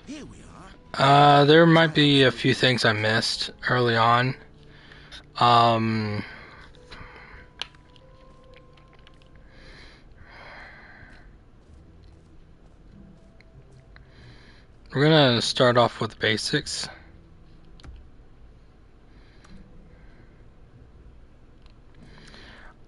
Here we are. There might be a few things I missed early on. Um, we're gonna start off with basics.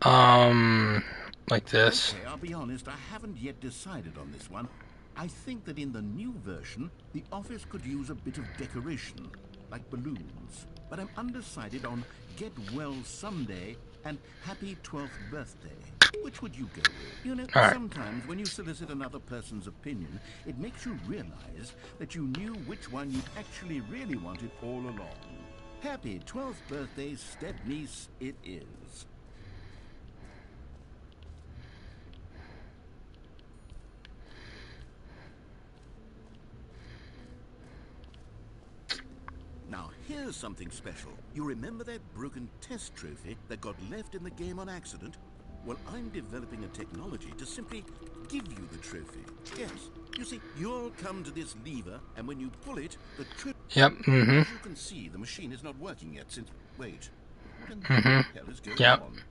Um, like this. Okay, I'll be honest, I haven't yet decided on this one. I think that in the new version, the office could use a bit of decoration, like balloons. But I'm undecided on Get Well Someday and Happy 12th Birthday. Which would you go with? You know, All right. sometimes when you solicit another person's opinion, it makes you realize that you knew which one you actually really wanted all along. Happy 12th birthday, Stepniece, it is. Now, here's something special. You remember that broken test trophy that got left in the game on accident? Well, I'm developing a technology to simply give you the trophy. Yes, you see, you'll come to this lever, and when you pull it, the trophy... Yep. As you can see, the machine is not working yet since... Wait, what in the hell is going Yep. on?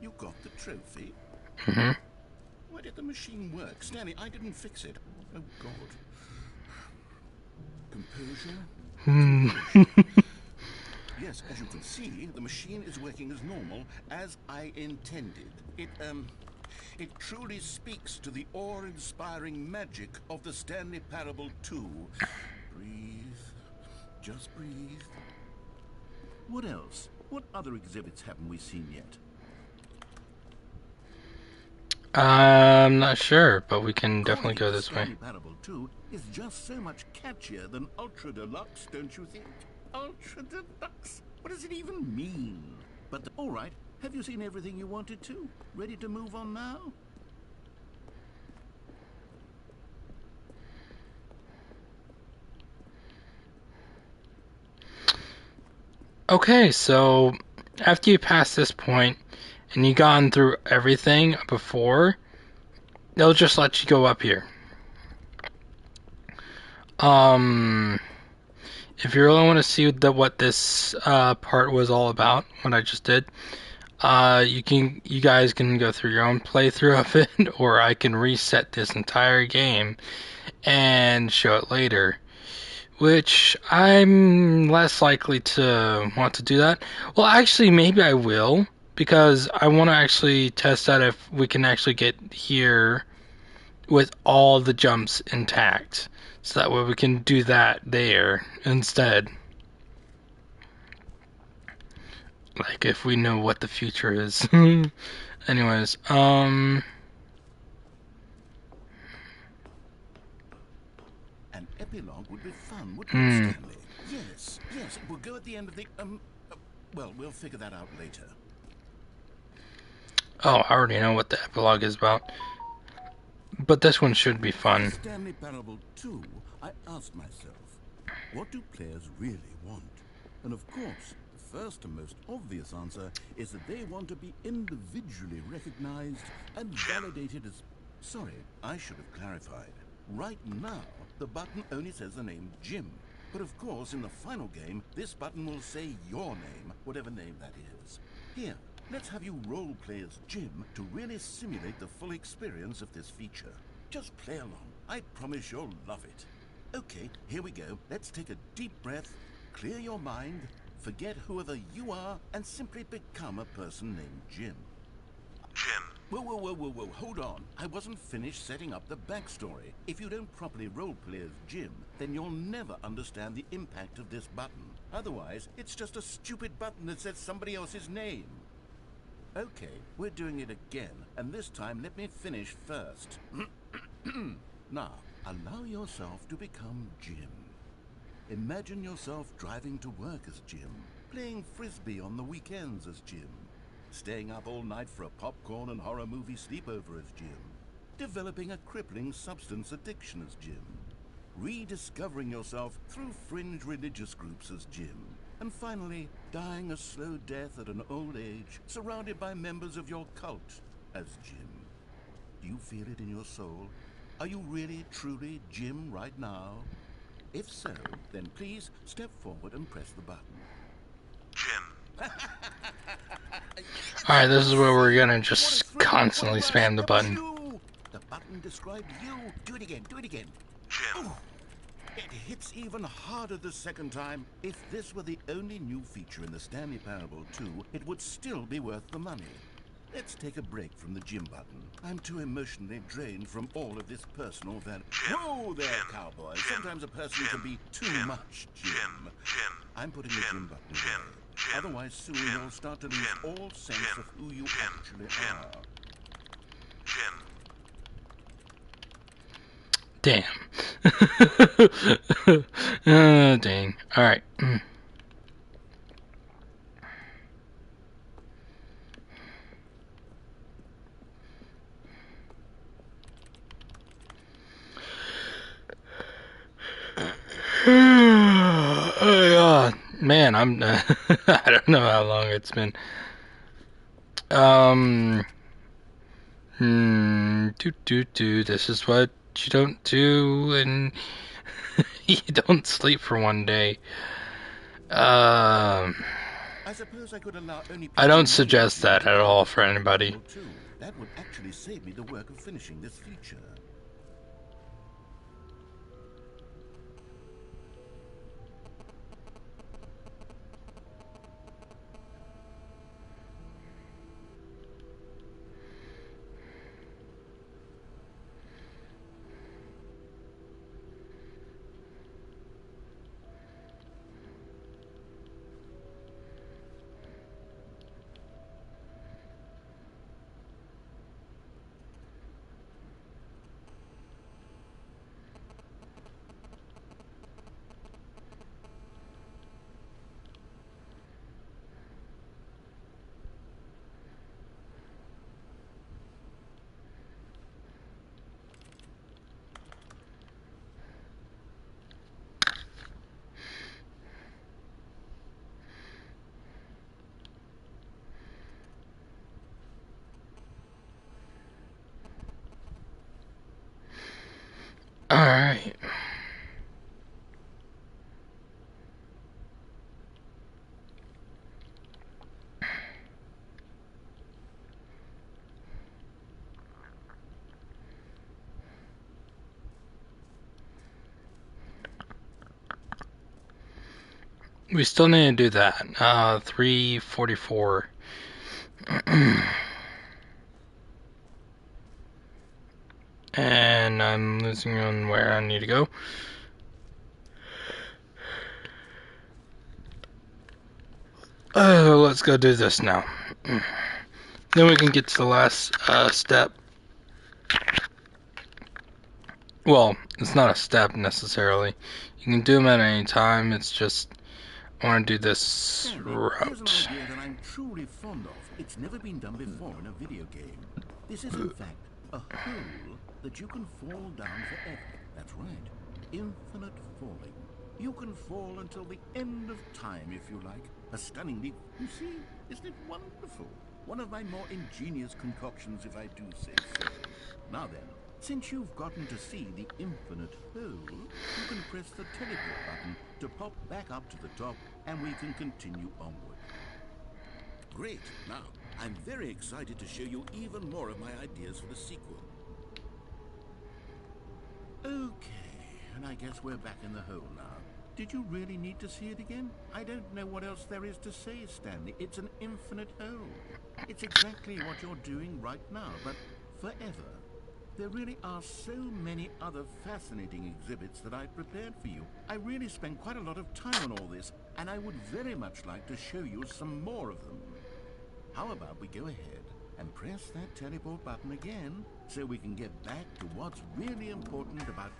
You got the trophy? Mhm. Why did the machine work? Stanley, I didn't fix it. Oh, God. Composure? Hmm. Yes, as you can see, the machine is working as normal, as I intended. It truly speaks to the awe-inspiring magic of the Stanley Parable 2. Breathe. Just breathe. What else? What other exhibits haven't we seen yet? I'm not sure, but we can definitely Calling it go the this way. Stanley Parable 2 is just so much catchier than Ultra Deluxe, don't you think? Ultra Deluxe? What does it even mean? But, all right, have you seen everything you wanted to? Ready to move on now? Okay, so after you pass this point and you've gone through everything before, they'll just let you go up here. Um, if you really want to see what this part was all about, what I just did, you guys can go through your own playthrough of it, or I can reset this entire game and show it later. Which I'm less likely to want to do that. Well, actually, maybe I will, because I want to actually test out if we can actually get here with all the jumps intact. So that way we can do that there instead. Like if we know what the future is. Anyways, An epilogue would be fun, wouldn't it, hmm. Stanley? Yes, yes, it will go at the end of the, well, we'll figure that out later. Oh, I already know what the epilogue is about. But this one should be For the fun. Stanley Parable 2, I asked myself, what do players really want? And of course, the first and most obvious answer is that they want to be individually recognized and validated as... Sorry, I should have clarified. Right now, the button only says the name Jim. But of course, in the final game, this button will say your name, whatever name that is. Here, let's have you role-play as Jim to really simulate the full experience of this feature. Just play along. I promise you'll love it. Okay, here we go. Let's take a deep breath, clear your mind, forget whoever you are, and simply become a person named Jim. Jim. Whoa, hold on. I wasn't finished setting up the backstory. If you don't properly roleplay as Jim, then you'll never understand the impact of this button. Otherwise, it's just a stupid button that says somebody else's name. Okay, we're doing it again, and this time let me finish first. Now, allow yourself to become Jim. Imagine yourself driving to work as Jim, playing frisbee on the weekends as Jim, staying up all night for a popcorn and horror movie sleepover as Jim, developing a crippling substance addiction as Jim, rediscovering yourself through fringe religious groups as Jim, and finally, dying a slow death at an old age, surrounded by members of your cult as Jim. Do you feel it in your soul? Are you really, truly Jim right now? If so, then please step forward and press the button. Jim. Alright, this is where we're gonna What a just thrill, constantly what a rush, spam the that was button. you. The button described you. Do it again, do it again. Jim. It hits even harder the second time. If this were the only new feature in the Stanley Parable 2, it would still be worth the money. Let's take a break from the gym button. I'm too emotionally drained from all of this personal value. Whoa there, cowboy. Sometimes a person can be too much, Jim. I'm putting the gym button away. Otherwise, soon you'll start to lose all sense of who you actually are. Jim. Damn. Dang. Alright. Oh god. Man, I'm I don't know how long it's been. This is what you don't do, and you don't sleep for one day. I suppose I could allow only I don't suggest that at all for anybody. That would actually save me the work of finishing this feature. Alright. We still need to do that. 344. And I'm losing on where I need to go. Let's go do this now. Then we can get to the last step. Well, it's not a step necessarily. You can do them at any time. It's just I want to do this Here's an route. idea that I'm truly fond of. It's never been done before in a video game. This is in fact a hole that you can fall down forever. That's right. Infinite falling. You can fall until the end of time if you like. A stunning leap. You see, isn't it wonderful? One of my more ingenious concoctions, if I do say so. Now then, since you've gotten to see the infinite hole, you can press the teleport button to pop back up to the top, and we can continue onward. Great. Now, I'm very excited to show you even more of my ideas for the sequel. Okay, and I guess we're back in the hole now. Did you really need to see it again? I don't know what else there is to say, Stanley. It's an infinite hole. It's exactly what you're doing right now, but forever. There really are so many other fascinating exhibits that I've prepared for you. I really spent quite a lot of time on all this, and I would very much like to show you some more of them. How about we go ahead and press that teleport button again, so we can get back to what's really important about...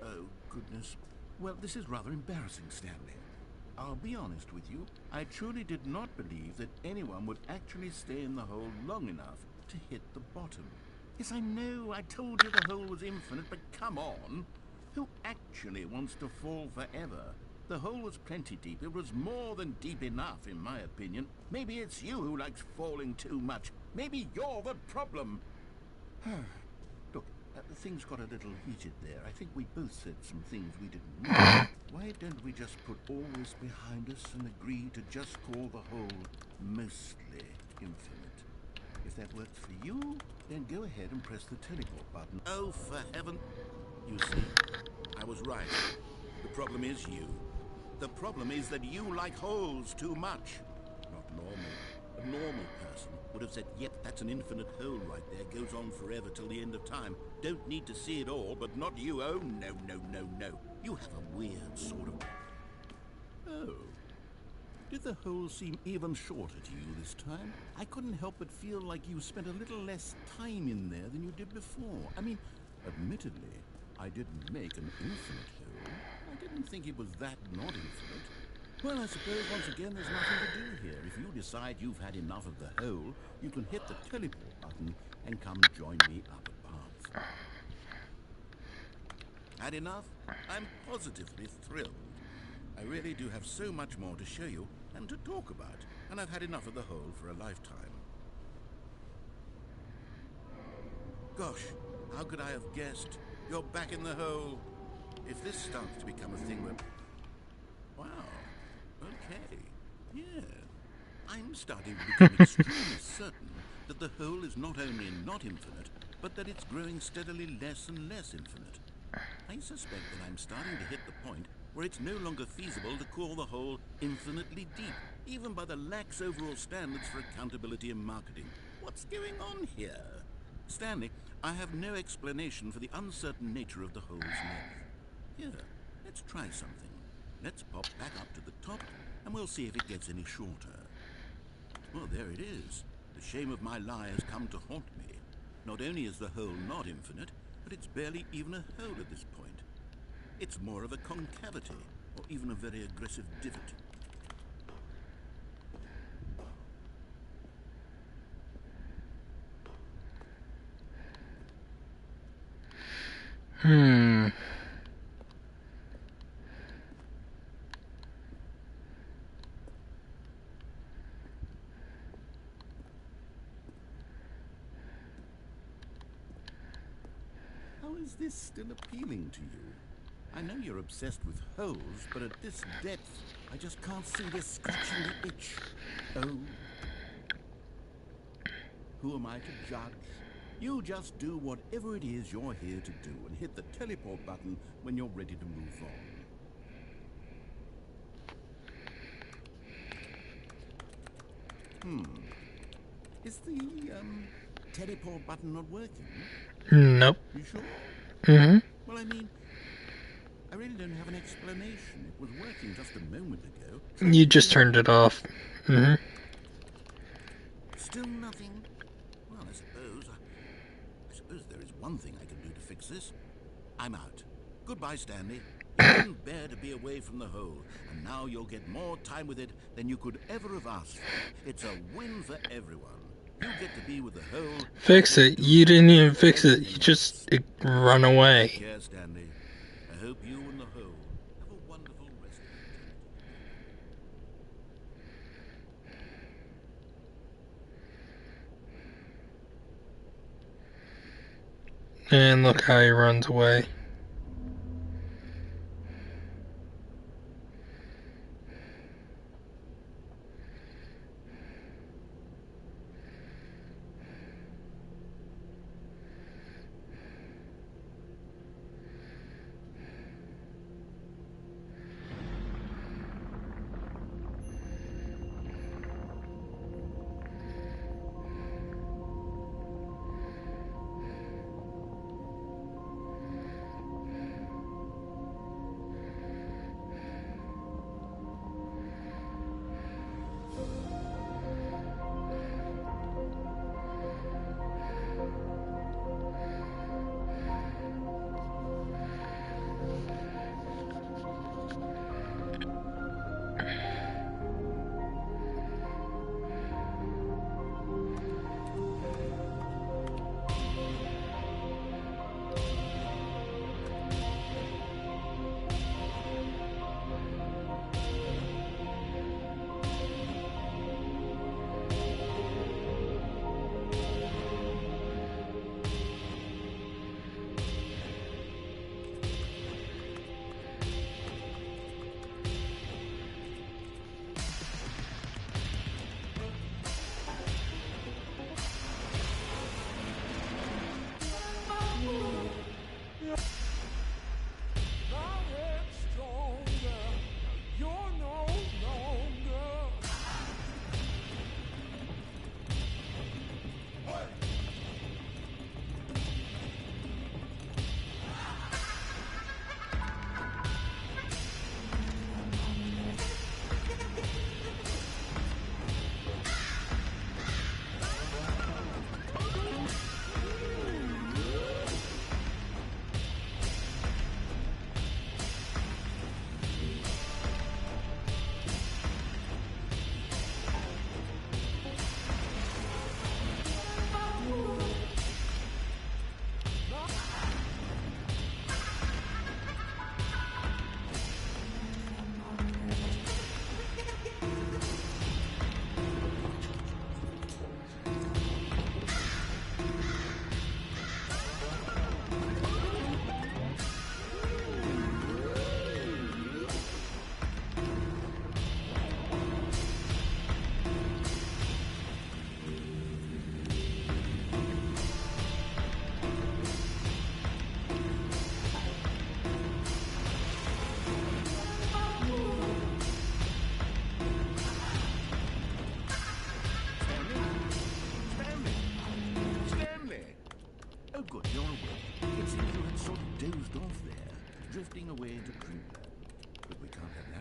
Oh, goodness. Well, this is rather embarrassing, Stanley. I'll be honest with you, I truly did not believe that anyone would actually stay in the hole long enough to hit the bottom. Yes, I know, I told you the hole was infinite, but come on. Who actually wants to fall forever? The hole was plenty deep. It was more than deep enough, in my opinion. Maybe it's you who likes falling too much. Maybe you're the problem. Look, Things got a little heated there. I think we both said some things we didn't mean. Why don't we just put all this behind us and agree to just call the whole mostly infinite? If that works for you, then go ahead and press the teleport button. Oh, for heaven! You see, I was right. The problem is you. The problem is that you like holes too much. Not normal. A normal person would have said, yep, that's an infinite hole right there. Goes on forever till the end of time. Don't need to see it all, but not you. Oh, no, no, no, no. You have a weird sort of... Oh. Did the hole seem even shorter to you this time? I couldn't help but feel like you spent a little less time in there than you did before. I mean, admittedly, I didn't make an infinite hole. I didn't think it was that not infinite. Well, I suppose once again there's nothing to do here. If you decide you've had enough of the hole, you can hit the teleport button and come join me up above. Had enough? I'm positively thrilled. I really do have so much more to show you and to talk about, and I've had enough of the hole for a lifetime. Gosh, how could I have guessed? You're back in the hole. If this starts to become a thing where... Wow. Okay. Yeah. I'm starting to become extremely certain that the hole is not only not infinite, but that it's growing steadily less and less infinite. I suspect that I'm starting to hit the point where it's no longer feasible to call the hole infinitely deep, even by the lax overall standards for accountability and marketing. What's going on here? Stanley, I have no explanation for the uncertain nature of the hole's length. Here, let's try something. Let's pop back up to the top, and we'll see if it gets any shorter. Well, there it is. The shame of my lie has come to haunt me. Not only is the hole not infinite, but it's barely even a hole at this point. It's more of a concavity, or even a very aggressive divot. How is this still appealing to you? I know you're obsessed with holes, but at this depth, I just can't see this scratching the itch. Oh. Who am I to judge? You just do whatever it is you're here to do and hit the teleport button when you're ready to move on. Is the, teleport button not working? Nope. You sure? Mm-hmm. Well, I mean, I really don't have an explanation. It was working just a moment ago. You just turned it off. Mm-hmm. Still nothing? Well, I suppose there is one thing I can do to fix this. I'm out. Goodbye, Stanley. You couldn't bear to be away from the hole, and now you'll get more time with it than you could ever have asked for. It's a win for everyone. You get to be with the hole. Fix it. You didn't even fix it. You just run away. Take care, Stanley. I hope you and the hole have a wonderful rest of the And look how he runs away.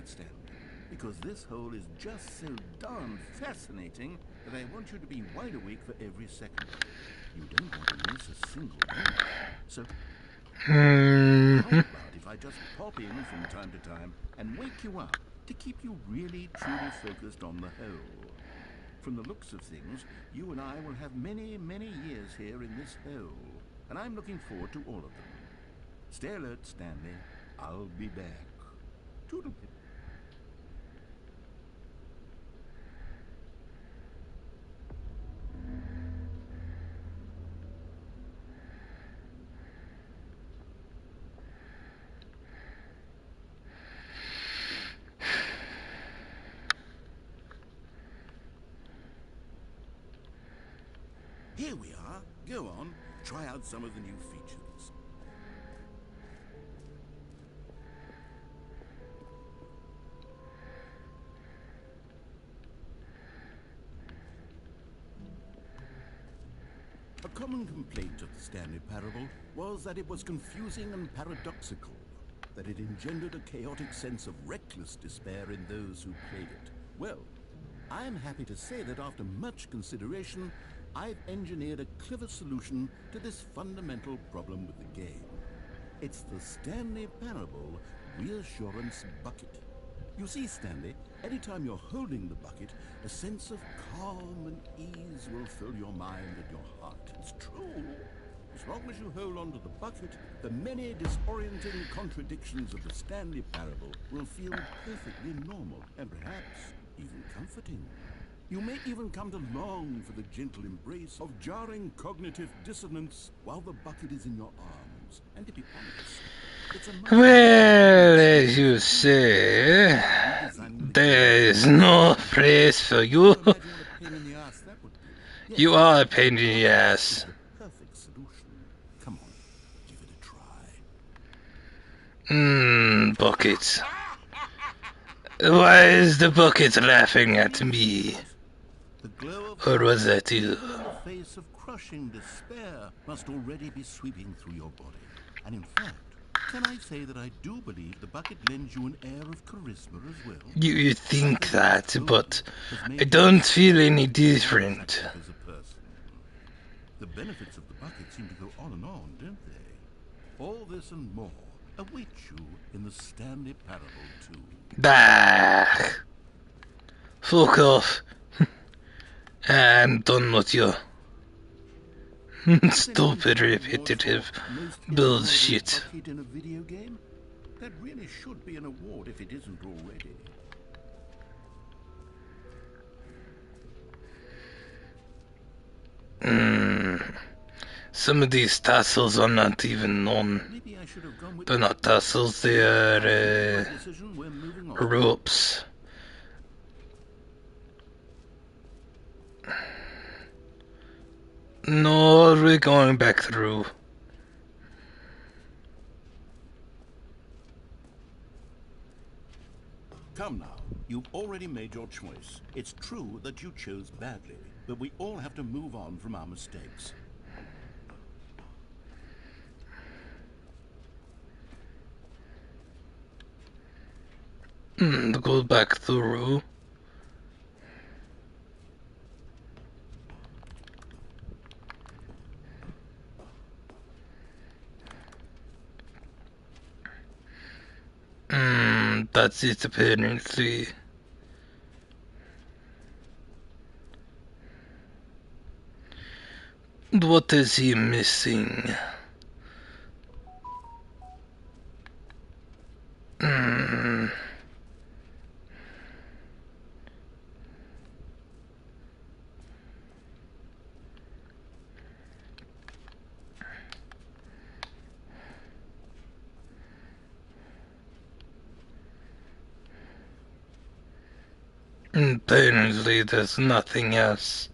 it, Stanley, because this hole is just so darn fascinating that I want you to be wide awake for every second. You don't want to miss a single moment. So, how about if I just pop in from time to time and wake you up to keep you really, truly focused on the hole? From the looks of things, you and I will have many, many years here in this hole, and I'm looking forward to all of them. Stay alert, Stanley. I'll be back. Toodle pip. Here we are. Go on. Try out some of the new features. A common complaint of the Stanley Parable was that it was confusing and paradoxical, that it engendered a chaotic sense of reckless despair in those who played it. Well, I am happy to say that after much consideration, I've engineered a clever solution to this fundamental problem with the game. It's the Stanley Parable Reassurance Bucket. You see, Stanley, anytime you're holding the bucket, a sense of calm and ease will fill your mind and your heart. It's true. As long as you hold on to the bucket, the many disorienting contradictions of the Stanley Parable will feel perfectly normal and perhaps even comforting. You may even come to long for the gentle embrace of jarring cognitive dissonance while the bucket is in your arms. And to be honest, it's a much Well, as you say, there is no place for you. Imagine what a pain in the ass that would be. Yes, You are a pain in the ass. the perfect solution. Come on, give it a try. Bucket. Why is the bucket laughing at me? The glow of Or was that you? in the face of crushing despair must already be sweeping through your body. And in fact, can I say that I do believe the bucket lends you an air of charisma as well? You think that, but I don't feel any different. As a person. The benefits of the bucket seem to go on and on, don't they? All this and more await you in the Stanley Parable 2. Bah! Fuck off. I'm done with you. Stupid, repetitive bullshit. Bucket in a video game? That really should be an award if it isn't already. Some of these tassels are not even known. Maybe I should have gone with They're not tassels, they are decision. We're moving on. ropes. No, we're going back through. Come now, you've already made your choice. It's true that you chose badly, but we all have to move on from our mistakes. Go back through. That's it apparently. What is he missing? Apparently there's nothing else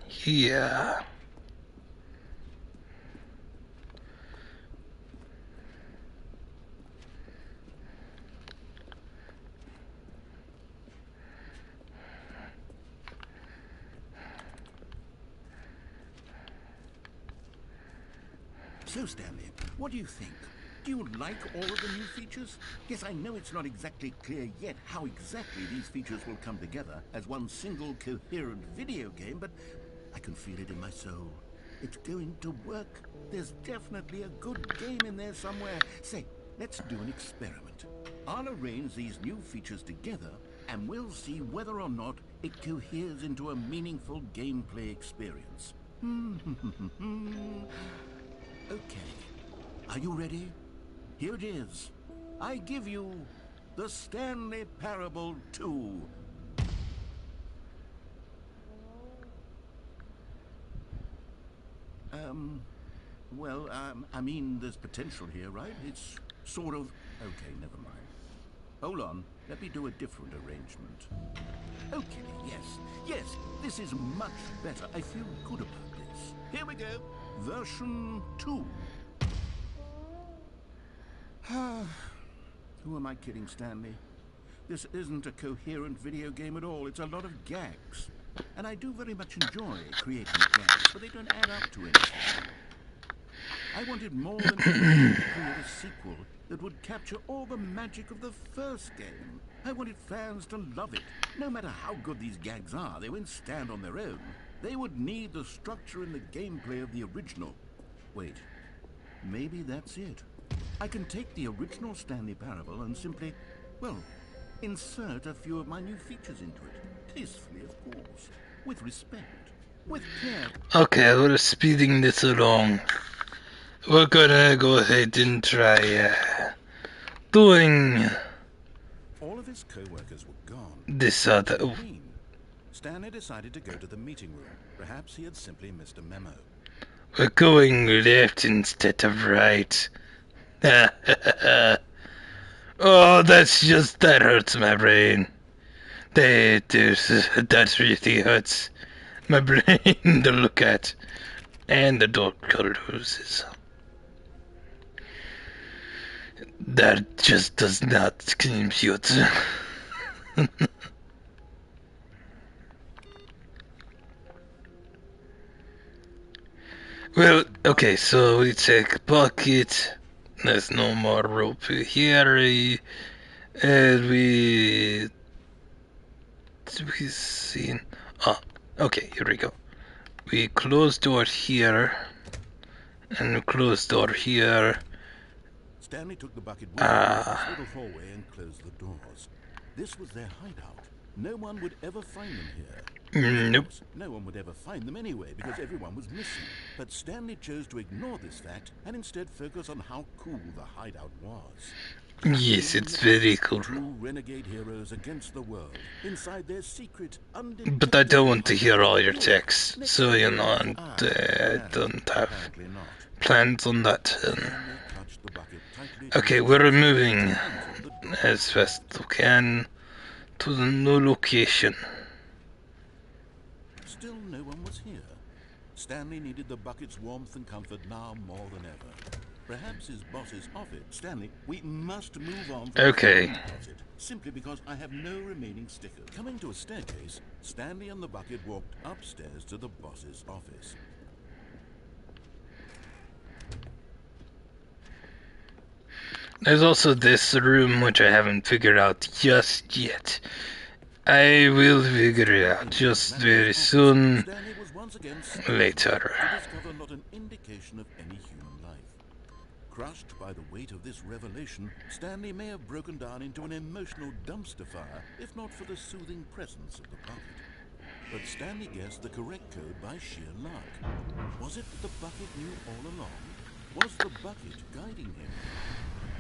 here. So, Stanley, what do you think? Do you like all of the new features? Yes, I know it's not exactly clear yet how exactly these features will come together as one single coherent video game, but I can feel it in my soul. It's going to work. There's definitely a good game in there somewhere. Say, let's do an experiment. I'll arrange these new features together, and we'll see whether or not it coheres into a meaningful gameplay experience. Okay. Are you ready? Here it is. I give you the Stanley Parable 2. I mean, there's potential here, right? It's sort of... Okay, never mind. Hold on. Let me do a different arrangement. Okay, yes, this is much better. I feel good about this. Here we go. Version 2. Who am I kidding, Stanley? This isn't a coherent video game at all. It's a lot of gags. And I do very much enjoy creating gags, but they don't add up to anything. I wanted more than anything to create a sequel that would capture all the magic of the first game. I wanted fans to love it. No matter how good these gags are, they won't stand on their own. They would need the structure and the gameplay of the original. Wait, maybe that's it. I can take the original Stanley Parable and simply, well, insert a few of my new features into it. Tastefully, of course. With respect. With care. Okay, we're speeding this along. We're gonna go ahead and try doing All of his co-workers were gone. this other. Oh, Stanley decided to go to the meeting room. Perhaps he had simply missed a memo. we're going left instead of right. Oh, that hurts my brain. That really hurts my brain to look at. And the dark colored hoses. That just does not compute. Well, okay, so we take bucket. There's no more rope here. And we seen. Oh, okay, here we go. We close door here. And we close door here. Stanley took the bucket with him into this little hallway and closed the doors. This was their hideout. No one would ever find them here. Nope. No one would ever find them anyway because everyone was missing. But Stanley chose to ignore this fact and instead focus on how cool the hideout was. Yes, it's very cool. Two renegade heroes against the world inside their secret, But I don't want to hear all your text, so you know, and I don't have plans on that. Okay, we're moving as fast as we can to the new location. Still no one was here. Stanley needed the bucket's warmth and comfort now more than ever. Perhaps his boss is off it. Stanley, we must move on from Okay. simply because I have no remaining stickers. Coming to a staircase, Stanley and the bucket walked upstairs to the boss's office. There's also this room which I haven't figured out just yet. I will figure it out just very soon. Stanley was once again Later. to discover not an indication of any human life. Crushed by the weight of this revelation, Stanley may have broken down into an emotional dumpster fire, if not for the soothing presence of the bucket. But Stanley guessed the correct code by sheer luck. Was it that the bucket knew all along? Was the bucket guiding him?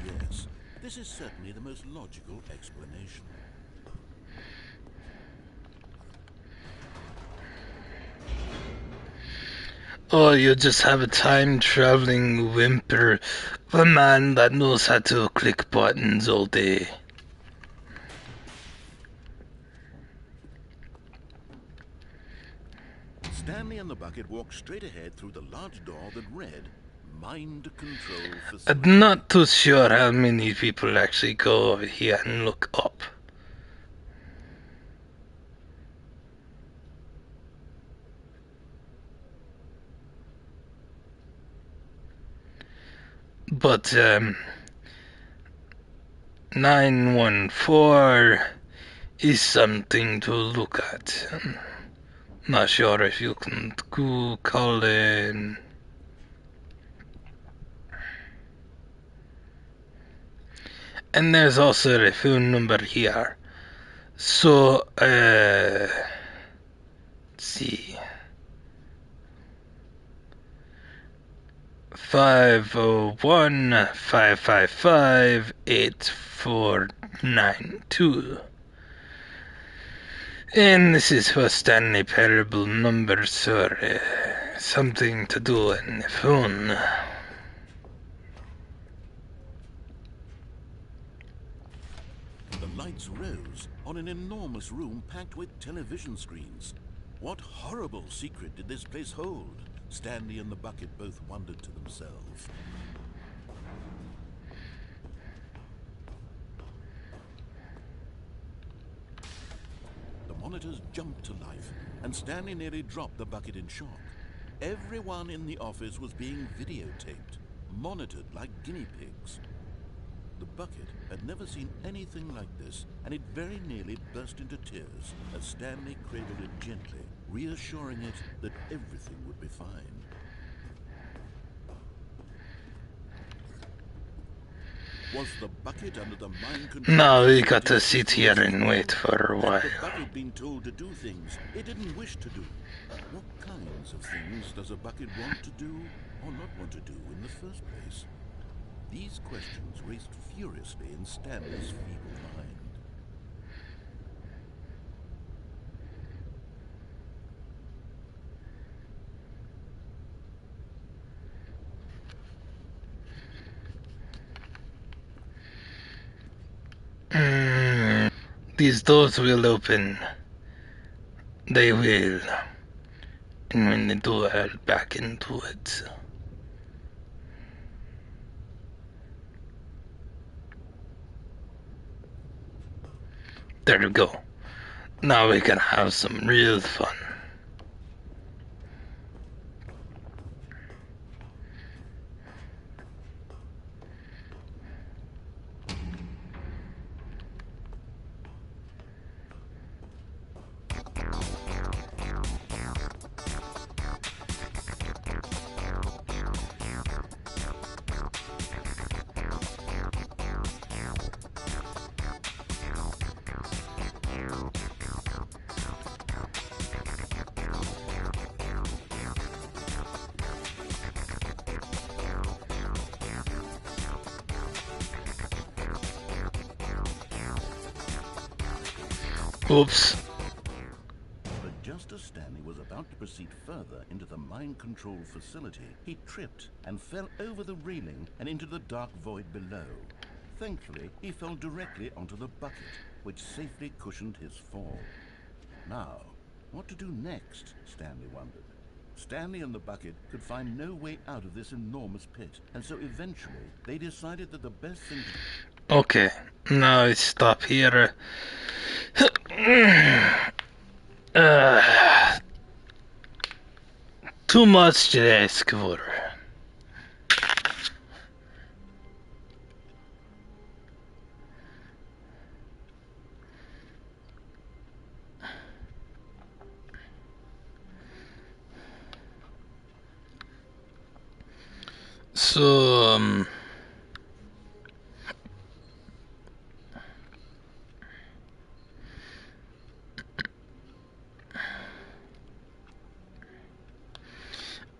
Yes, this is certainly the most logical explanation. Oh, you just have a time-traveling whimper of a man that knows how to click buttons all day. Stanley and the bucket walked straight ahead through the large door that read, Mind Control Facility. I'm not too sure how many people actually go over here and look up. But, 914 is something to look at. Not sure if you can call in. And there's also a phone number here. So, let's see. 501-555-8492. And this is for Stanley Parable numbers or something to do on the phone. The lights rose on an enormous room packed with television screens. What horrible secret did this place hold? Stanley and the bucket both wondered to themselves. The monitors jumped to life, and Stanley nearly dropped the bucket in shock. Everyone in the office was being videotaped, monitored like guinea pigs. The bucket had never seen anything like this, and it very nearly burst into tears as Stanley cradled it gently, reassuring it that everything would be fine. Was the bucket under the mind control? Now we got to sit here and wait for a while. Had the bucket been told to do things it didn't wish to do? What kinds of things does a bucket want to do or not want to do in the first place? These questions raced furiously in Stanley's feeble mind. These doors will open. They will. And when they do, I'll back into it. There we go. Now we can have some real fun. Oops. But just as Stanley was about to proceed further into the mind control facility, he tripped and fell over the railing and into the dark void below. Thankfully, he fell directly onto the bucket, which safely cushioned his fall. Now, what to do next, Stanley wondered. Stanley and the bucket could find no way out of this enormous pit, and so eventually they decided that the best thing to do... Okay, now I stop here. Too much to ask for. So,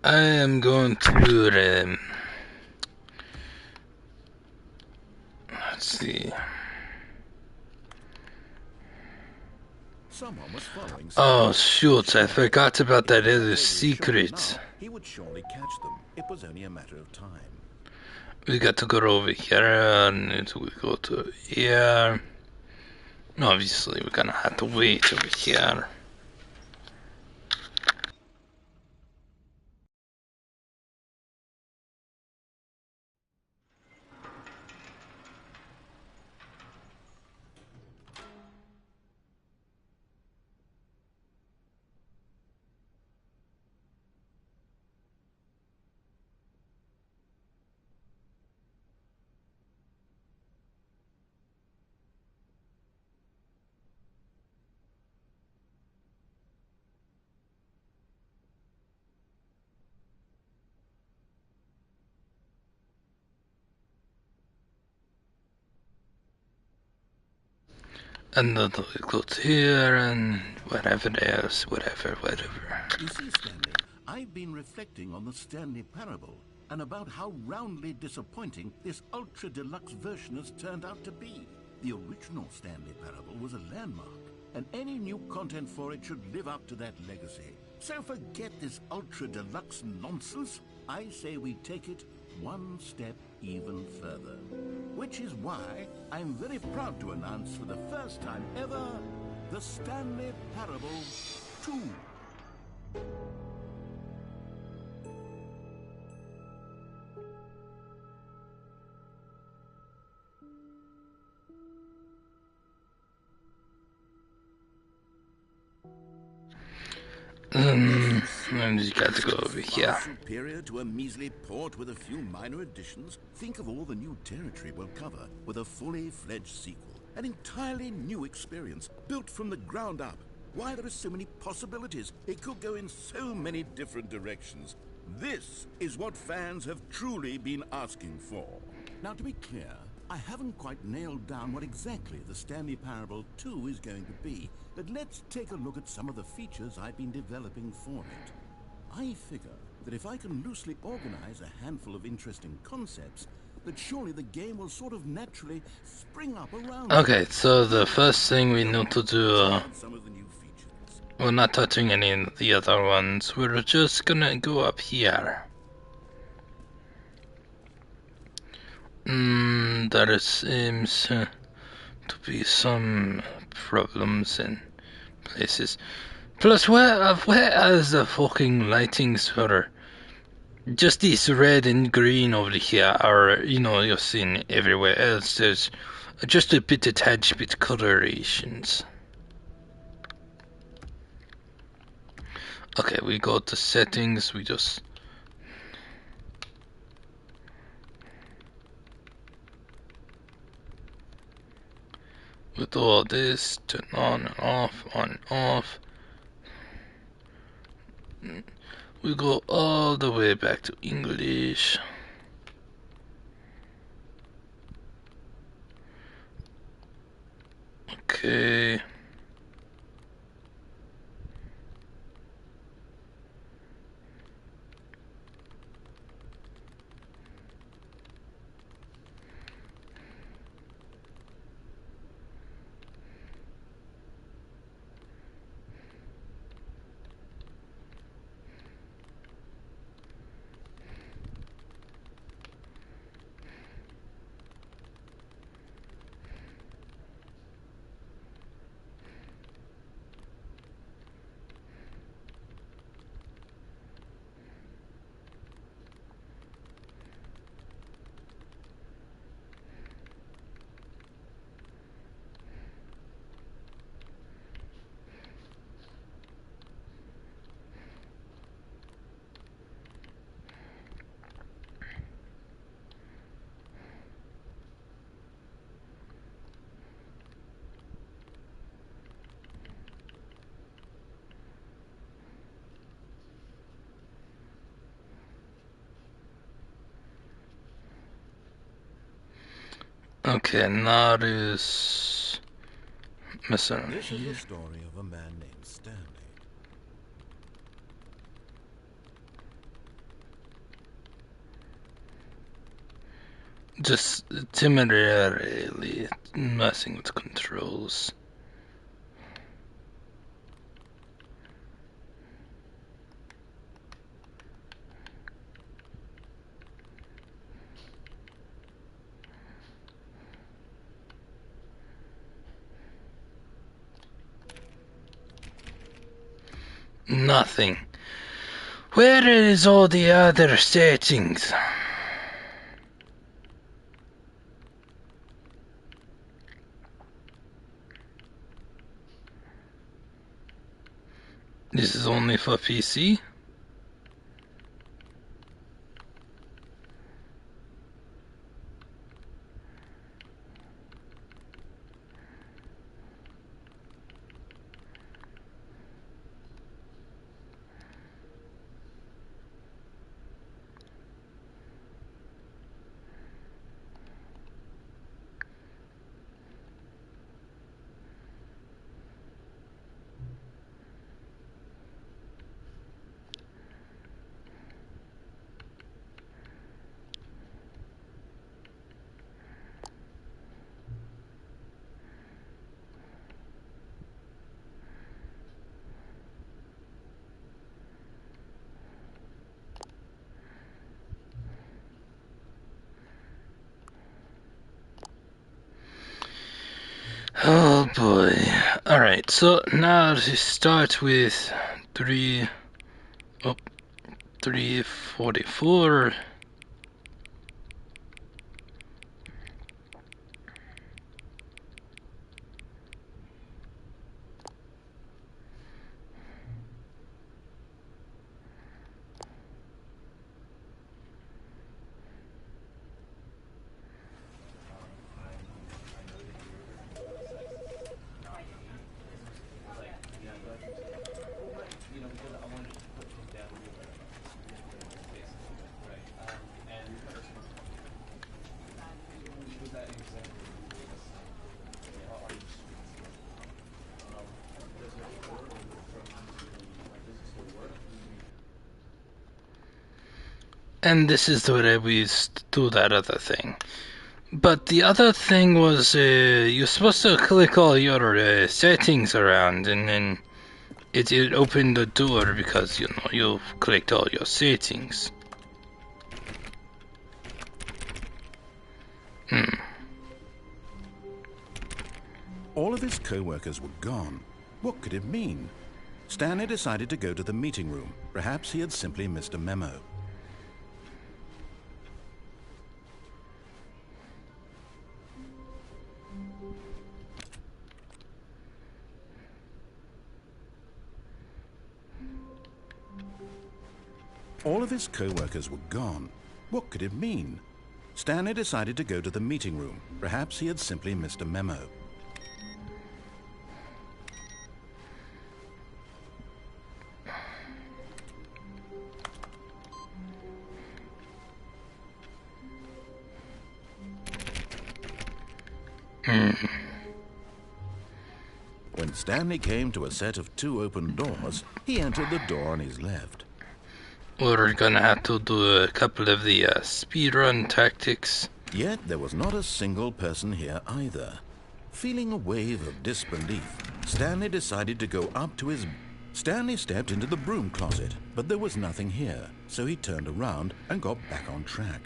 I am going to, let's see. Someone was following Oh shoot, I forgot about that other secret. He would surely catch them. It was only a matter of time. We got to go over here and we go to here. Obviously we're gonna have to wait over here. And then we go to here and whatever else, whatever. You see, Stanley, I've been reflecting on the Stanley Parable and about how roundly disappointing this ultra-deluxe version has turned out to be. The original Stanley Parable was a landmark, and any new content for it should live up to that legacy. So forget this ultra-deluxe nonsense. I say we take it one step even further. Which is why I'm very proud to announce for the first time ever, the Stanley Parable 2. And you got to go over here. Superior to a measly port with a few minor additions. Think of all the new territory we'll cover with a fully fledged sequel. An entirely new experience, built from the ground up. Why, there are so many possibilities. It could go in so many different directions. This is what fans have truly been asking for. Now, to be clear, I haven't quite nailed down what exactly the Stanley Parable 2 is going to be, but let's take a look at some of the features I've been developing for it. I figure that if I can loosely organize a handful of interesting concepts, that surely the game will sort of naturally spring up around Okay, so the first thing we need to do, some of the new features. we're not touching any of the other ones, we're just gonna go up here. There seems to be some problems in places. Plus, where is the fucking lighting sweater? Just these red and green over here are, you're seeing everywhere else. There's just a bit attached bit colorations. Okay, we go to settings, we just... With all this, turn on and off, on and off. We go all the way back to English. Okay. Okay, now it is missing. This is the story of a man named Stanley. Just temporarily messing with controls. Nothing. Where is all the other settings? This is only for PC? Oh boy. Alright, so now to start with 344. And this is where we do that other thing. But the other thing was you're supposed to click all your settings around, and then it opened the door because you've clicked all your settings. All of his co-workers were gone. What could it mean? Stanley decided to go to the meeting room. Perhaps he had simply missed a memo. All of his co-workers were gone. What could it mean? Stanley decided to go to the meeting room. Perhaps he had simply missed a memo. When Stanley came to a set of 2 open doors, he entered the door on his left. We're gonna have to do a couple of the speedrun tactics. Yet there was not a single person here either. Feeling a wave of disbelief, Stanley decided to go up to his... Stanley stepped into the broom closet, but there was nothing here, so he turned around and got back on track.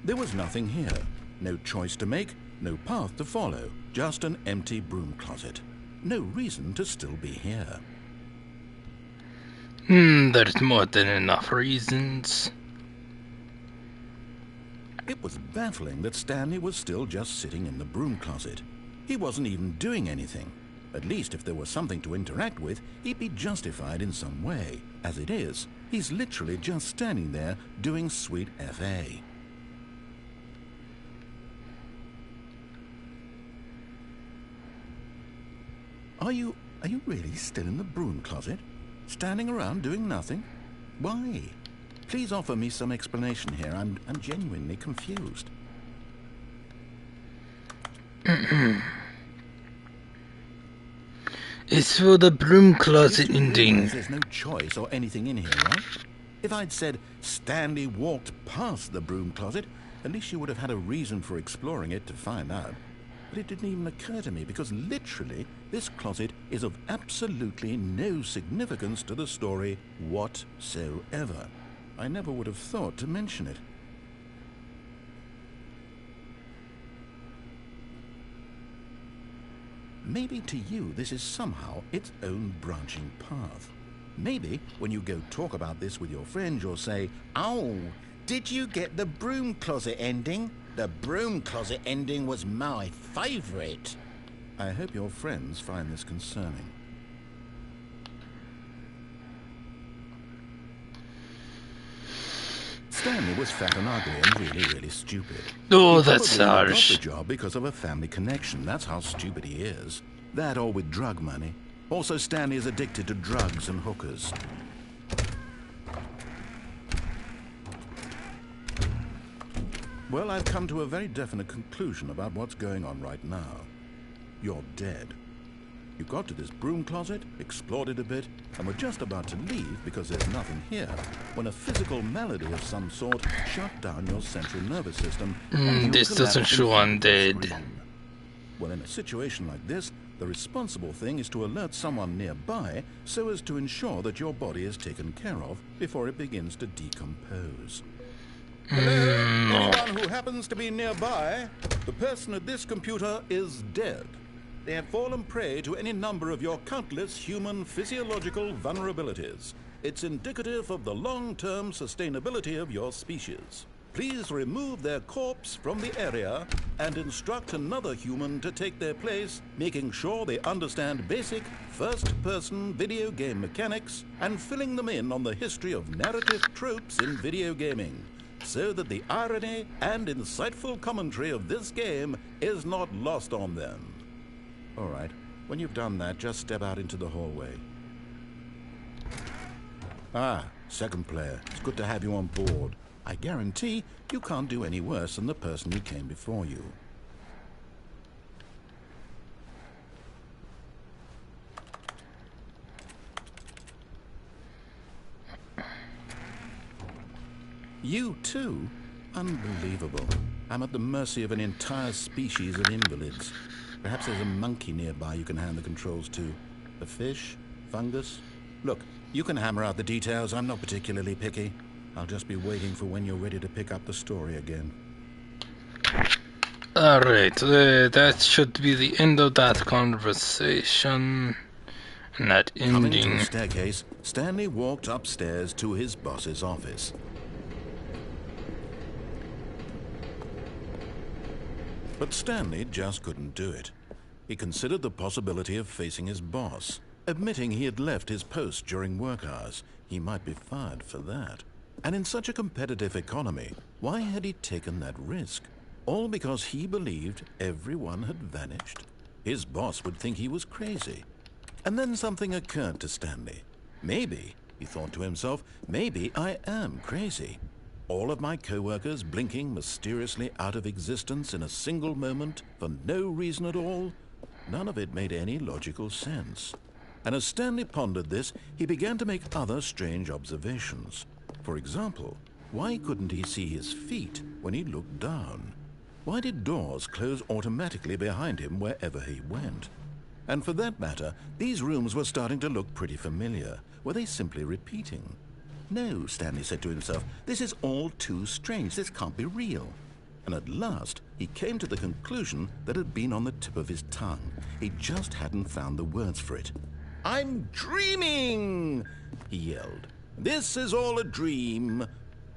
There was nothing here. No choice to make, no path to follow, just an empty broom closet. No reason to still be here. There's more than enough reasons. It was baffling that Stanley was still just sitting in the broom closet. He wasn't even doing anything. At least if there was something to interact with, he'd be justified in some way. As it is, he's literally just standing there doing sweet FA. Are you really still in the broom closet? Standing around doing nothing? Why? Please offer me some explanation here. I'm genuinely confused. It's for the broom closet ending. There's no choice or anything in here, right? If I'd said Stanley walked past the broom closet, at least you would have had a reason for exploring it to find out. But it didn't even occur to me because literally this closet is of absolutely no significance to the story whatsoever. I never would have thought to mention it. Maybe to you this is somehow its own branching path. Maybe when you go talk about this with your friends you'll say, "Oh, did you get the broom closet ending? The broom closet ending was my favorite." I hope your friends find this concerning. Stanley was fat and ugly and really stupid. Oh, He that's probably got harsh. the job because of a family connection. That's how stupid he is. That or with drug money. Also, Stanley is addicted to drugs and hookers. Well, I've come to a very definite conclusion about what's going on right now. You're dead. You got to this broom closet, explored it a bit, and were just about to leave because there's nothing here, when a physical malady of some sort shut down your central nervous system. And you This doesn't collapsed show in front of the undead. screen. Well, in a situation like this, The responsible thing is to alert someone nearby so as to ensure that your body is taken care of before it begins to decompose. Hello? Anyone who happens to be nearby? The person at this computer is dead. They have fallen prey to any number of your countless human physiological vulnerabilities. It's indicative of the long-term sustainability of your species. Please remove their corpse from the area and instruct another human to take their place, making sure they understand basic first-person video game mechanics and filling them in on the history of narrative tropes in video gaming, so that the irony and insightful commentary of this game is not lost on them. All right, when you've done that, just step out into the hallway. Ah, second player. It's good to have you on board. I guarantee you can't do any worse than the person who came before you. You too? Unbelievable. I'm at the mercy of an entire species of invalids. Perhaps there's a monkey nearby you can hand the controls to. A fish? Fungus? Look, you can hammer out the details. I'm not particularly picky. I'll just be waiting for when you're ready to pick up the story again. Alright, that should be the end of that conversation. And that Coming to ending. the staircase, Stanley walked upstairs to his boss's office. But Stanley just couldn't do it. He considered the possibility of facing his boss. Admitting he had left his post during work hours, he might be fired for that. And in such a competitive economy, why had he taken that risk? All because he believed everyone had vanished? His boss would think he was crazy. And then something occurred to Stanley. Maybe, he thought to himself, maybe I am crazy. All of my co-workers blinking mysteriously out of existence in a single moment for no reason at all? None of it made any logical sense. And as Stanley pondered this, he began to make other strange observations. For example, why couldn't he see his feet when he looked down? Why did doors close automatically behind him wherever he went? And for that matter, these rooms were starting to look pretty familiar. Were they simply repeating? No, Stanley said to himself, this is all too strange. This can't be real. And at last, he came to the conclusion that had been on the tip of his tongue. He just hadn't found the words for it. I'm dreaming, he yelled. This is all a dream.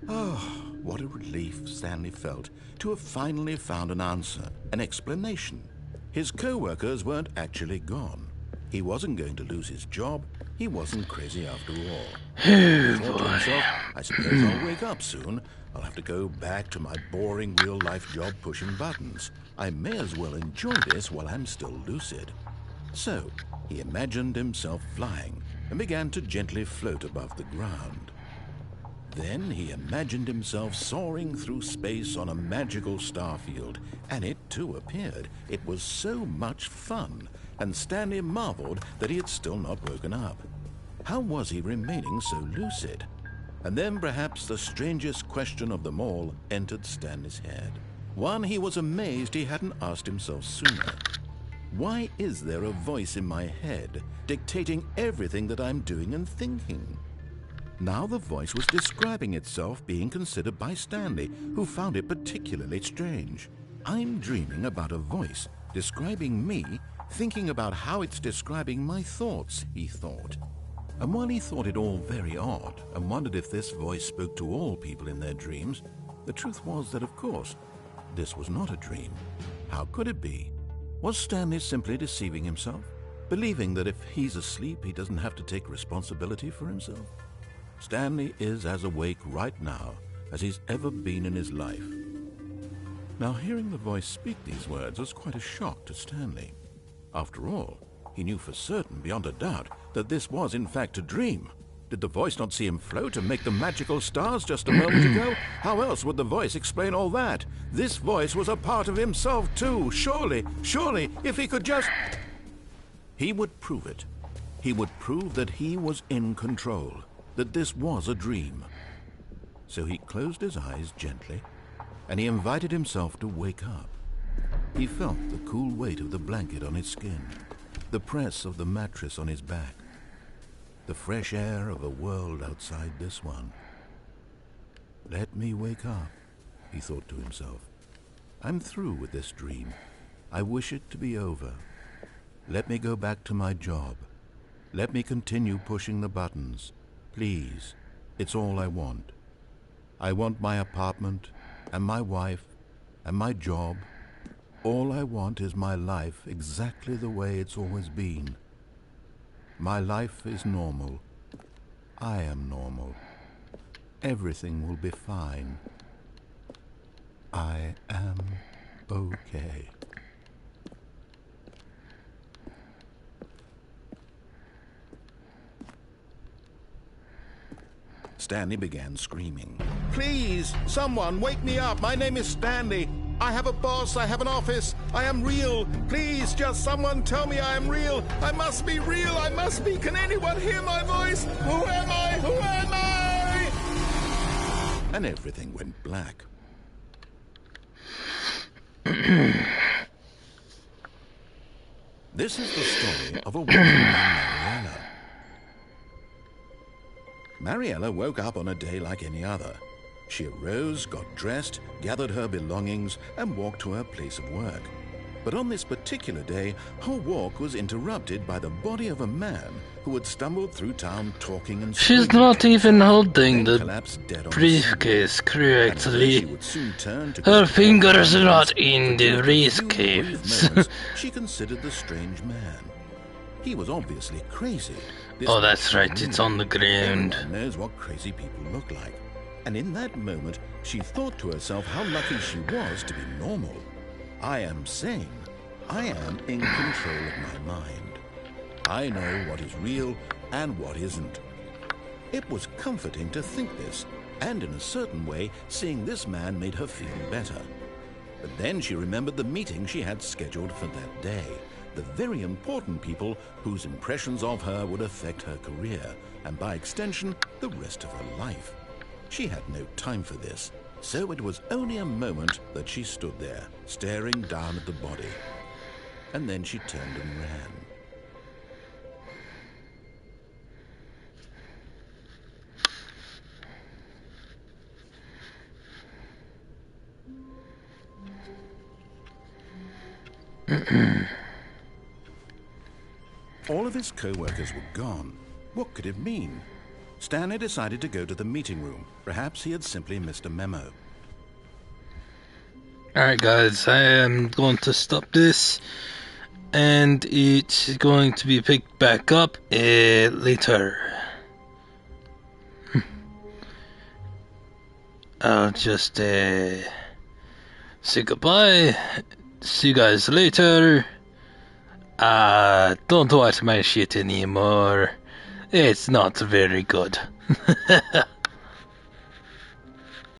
Oh, what a relief Stanley felt to have finally found an answer, an explanation. His co-workers weren't actually gone. He wasn't going to lose his job. He wasn't crazy after all. He thought to himself, I suppose I'll wake up soon. I'll have to go back to my boring real-life job pushing buttons. I may as well enjoy this while I'm still lucid. So, he imagined himself flying and began to gently float above the ground. Then he imagined himself soaring through space on a magical starfield, and it too appeared. It was so much fun, and Stanley marveled that he had still not woken up. How was he remaining so lucid? And then perhaps the strangest question of them all entered Stanley's head. One he was amazed he hadn't asked himself sooner. Why is there a voice in my head dictating everything that I'm doing and thinking? Now the voice was describing itself being considered by Stanley, who found it particularly strange. I'm dreaming about a voice describing me, thinking about how it's describing my thoughts, he thought. And while he thought it all very odd and wondered if this voice spoke to all people in their dreams, the truth was that, of course, this was not a dream. How could it be? Was Stanley simply deceiving himself, believing that if he's asleep, he doesn't have to take responsibility for himself? Stanley is as awake right now as he's ever been in his life. Now, hearing the voice speak these words was quite a shock to Stanley. After all, he knew for certain, beyond a doubt, that this was in fact a dream. Did the voice not see him float and make the magical stars just a moment ago? How else would the voice explain all that? This voice was a part of himself too. Surely, if he could just... He would prove it. He would prove that he was in control, that this was a dream. So he closed his eyes gently, and he invited himself to wake up. He felt the cool weight of the blanket on his skin. the press of the mattress on his back, the fresh air of a world outside this one. Let me wake up, he thought to himself. I'm through with this dream. I wish it to be over. Let me go back to my job. Let me continue pushing the buttons. Please, it's all I want. I want my apartment, and my wife, and my job. All I want is my life exactly the way it's always been. My life is normal. I am normal. Everything will be fine. I am okay. Stanley began screaming. Please, someone, wake me up. My name is Stanley. I have a boss. I have an office. I am real. Please, just someone tell me I am real. I must be real. I must be. Can anyone hear my voice? Who am I? Who am I? And everything went black. This is the story of a woman named Mariella. Mariella woke up on a day like any other. She arose, got dressed, gathered her belongings, and walked to her place of work. But on this particular day, her walk was interrupted by the body of a man who had stumbled through town talking and She's screaming. not even holding Then the collapsed dead on the briefcase sidewalk. And although she correctly. would soon turn to Her go fingers to are not for in just the a few briefcase. brief moments, she considered the strange man. He was obviously crazy. This Oh, that's was right, real. it's on the ground. Everyone knows what crazy people look like. And in that moment, she thought to herself how lucky she was to be normal. I am sane. I am in control of my mind. I know what is real and what isn't. It was comforting to think this, and in a certain way, seeing this man made her feel better. But then she remembered the meeting she had scheduled for that day. The very important people whose impressions of her would affect her career, and by extension, the rest of her life. She had no time for this, so it was only a moment that she stood there, staring down at the body. And then she turned and ran. All of his co-workers were gone. What could it mean? Stanley decided to go to the meeting room. Perhaps he had simply missed a memo. Alright guys, I am going to stop this, and it's going to be picked back up later. I'll just say goodbye, see you guys later. Don't watch my shit anymore, it's not very good.